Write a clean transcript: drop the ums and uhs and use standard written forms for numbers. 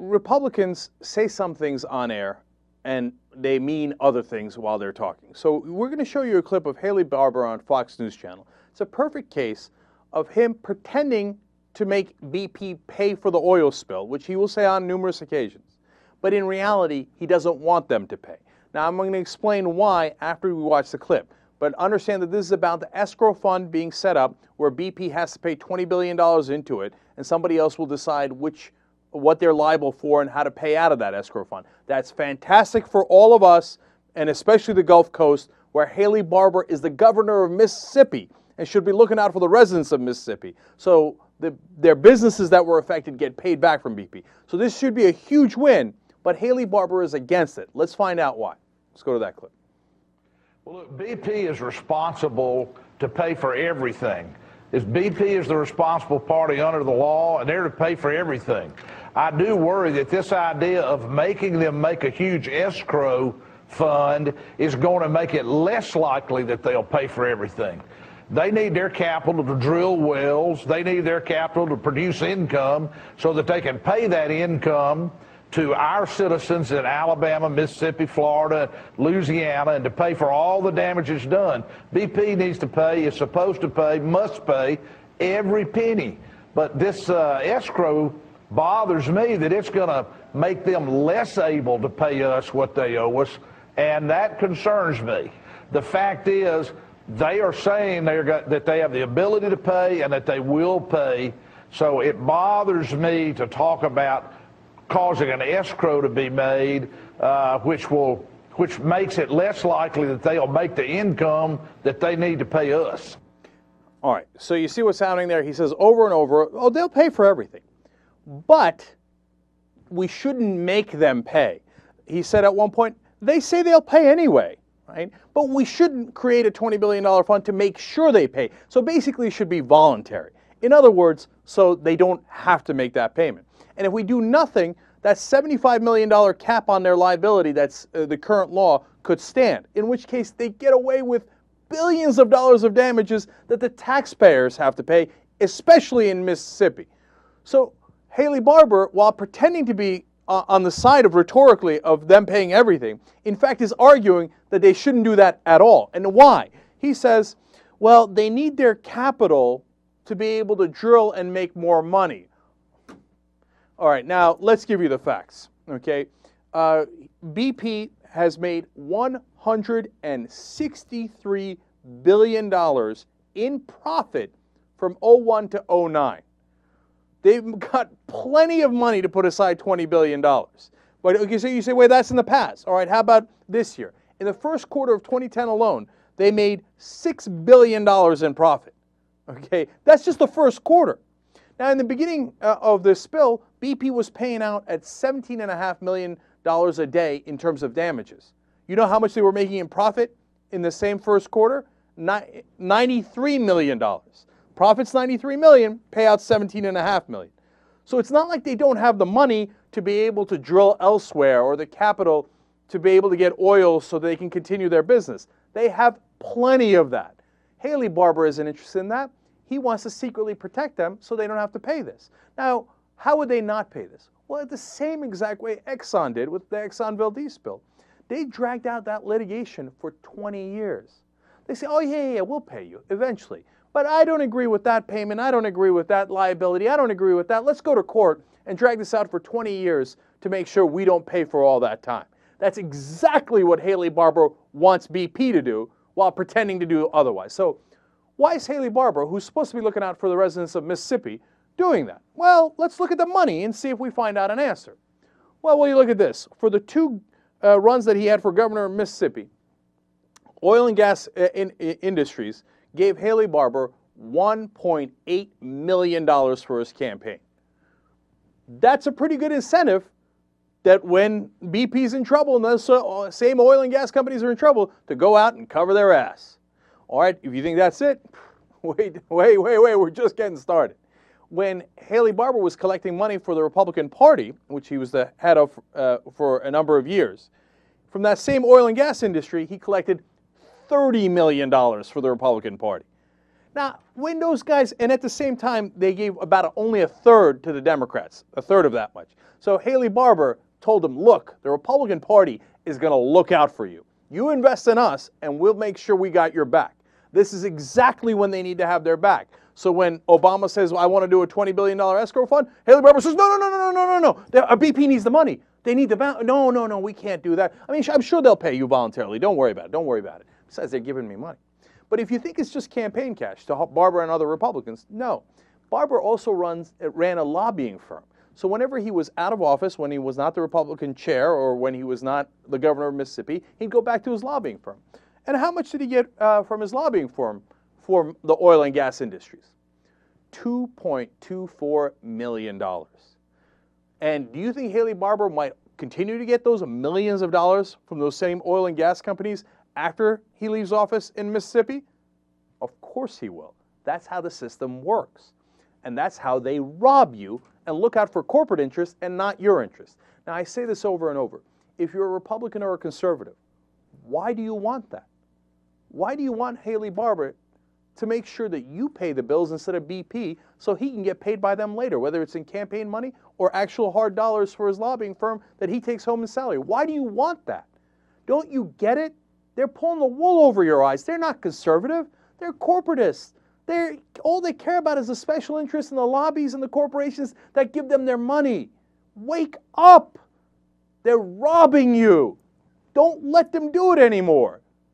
Republicans say some things on air, and they mean other things while they're talking. So we're going to show you a clip of Haley Barbour on Fox News Channel. It's a perfect case of him pretending to make BP pay for the oil spill, which he will say on numerous occasions. But in reality, he doesn't want them to pay. Now, I'm going to explain why after we watch the clip. But understand that this is about the escrow fund being set up where BP has to pay $20 billion into it, and somebody else will decide what they're liable for and how to pay out of that escrow fund. That's fantastic for all of us, and especially the Gulf Coast, where Haley Barbour is the governor of Mississippi and should be looking out for the residents of Mississippi. So their businesses that were affected get paid back from BP. So this should be a huge win, but Haley Barbour is against it. Let's find out why. Let's go to that clip. Well, look, BP is responsible to pay for everything. BP is the responsible party under the law, and they're to pay for everything. I do worry that this idea of making them make a huge escrow fund is going to make it less likely that they'll pay for everything. They need their capital to drill wells. They need their capital to produce income so that they can pay that income to our citizens in Alabama, Mississippi, Florida, Louisiana, and to pay for all the damages done. BP needs to pay, is supposed to pay, must pay every penny. But this escrow bothers me that it's going to make them less able to pay us what they owe us, and that concerns me. The fact is, they are saying that they have the ability to pay and that they will pay, so it bothers me to talk about causing an escrow to be made, which makes it less likely that they'll make the income that they need to pay us. All right, so you see what's happening there. He says over and over, oh, they'll pay for everything. But we shouldn't make them pay. He said at one point, they say they'll pay anyway, right? But we shouldn't create a $20 billion fund to make sure they pay. So basically it should be voluntary. In other words, so they don't have to make that payment. And if we do nothing, that $75 million cap on their liability that's the current law could stand, in which case they get away with billions of dollars of damages that the taxpayers have to pay, especially in Mississippi. So Haley Barbour, while pretending to be on the side of rhetorically of them paying everything, in fact is arguing that they shouldn't do that at all. And why? He says, well, they need their capital to be able to drill and make more money. All right, now let's give you the facts, okay? BP has made $163 billion in profit from 01 to 09. They've got plenty of money to put aside $20 billion. But okay, so you say, wait, that's in the past. All right, how about this year? In the first quarter of 2010 alone, they made $6 billion in profit. Okay, that's just the first quarter. Now, in the beginning of this spill, BP was paying out at $17.5 million a day in terms of damages. You know how much they were making in profit in the same first quarter? $93 million. Profits $93 million, payouts $17.5 million. So it's not like they don't have the money to be able to drill elsewhere or the capital to be able to get oil so they can continue their business. They have plenty of that. Haley Barbour isn't interested in that. He wants to secretly protect them so they don't have to pay this. Now, how would they not pay this? Well, the same exact way Exxon did with the Exxon Valdez spill. They dragged out that litigation for 20 years. They say, oh, yeah, we'll pay you eventually. But I don't agree with that payment. I don't agree with that liability. I don't agree with that. Let's go to court and drag this out for 20 years to make sure we don't pay for all that time. That's exactly what Haley Barbour wants BP to do while pretending to do otherwise. So why is Haley Barbour, who's supposed to be looking out for the residents of Mississippi, doing that? Well, let's look at the money and see if we find out an answer. Well, you look at this. For the two runs that he had for governor of Mississippi, oil and gas industries gave Haley Barbour $1.8 million for his campaign. That's a pretty good incentive that when BP's in trouble and those same oil and gas companies are in trouble, to go out and cover their ass. All right, if you think that's it, wait, we're just getting started. When Haley Barbour was collecting money for the Republican Party, which he was the head of for a number of years, from that same oil and gas industry, he collected $30 million for the Republican Party. Now, when those guys, and at the same time, they gave about only a third to the Democrats, a third of that much. So Haley Barbour told them, look, the Republican Party is going to look out for you. You invest in us, and we'll make sure we got your back. This is exactly when they need to have their back. So when Obama says, I want to do a $20 billion escrow fund, Haley Barbour says, no. BP needs the money. They need the balance. No, we can't do that. I mean, I'm sure they'll pay you voluntarily. Don't worry about it. Besides, they're giving me money. But if you think it's just campaign cash to Barbour and other Republicans, no. Barbour also ran a lobbying firm. So whenever he was out of office, when he was not the Republican chair or when he was not the governor of Mississippi, he'd go back to his lobbying firm. And how much did he get from his lobbying firm for the oil and gas industries? $2.24 million. And do you think Haley Barbour might continue to get those millions of dollars from those same oil and gas companies after he leaves office in Mississippi? Of course he will. That's how the system works. And that's how they rob you and look out for corporate interests and not your interests. Now, I say this over and over. If you're a Republican or a conservative, why do you want that? Why do you want Haley Barbour to make sure that you pay the bills instead of BP so he can get paid by them later, whether it's in campaign money or actual hard dollars for his lobbying firm that he takes home in salary? Why do you want that? Don't you get it? They're pulling the wool over your eyes. They're not conservative. They're corporatists. All they care about is the special interests in the lobbies and the corporations that give them their money. Wake up! They're robbing you. Don't let them do it anymore.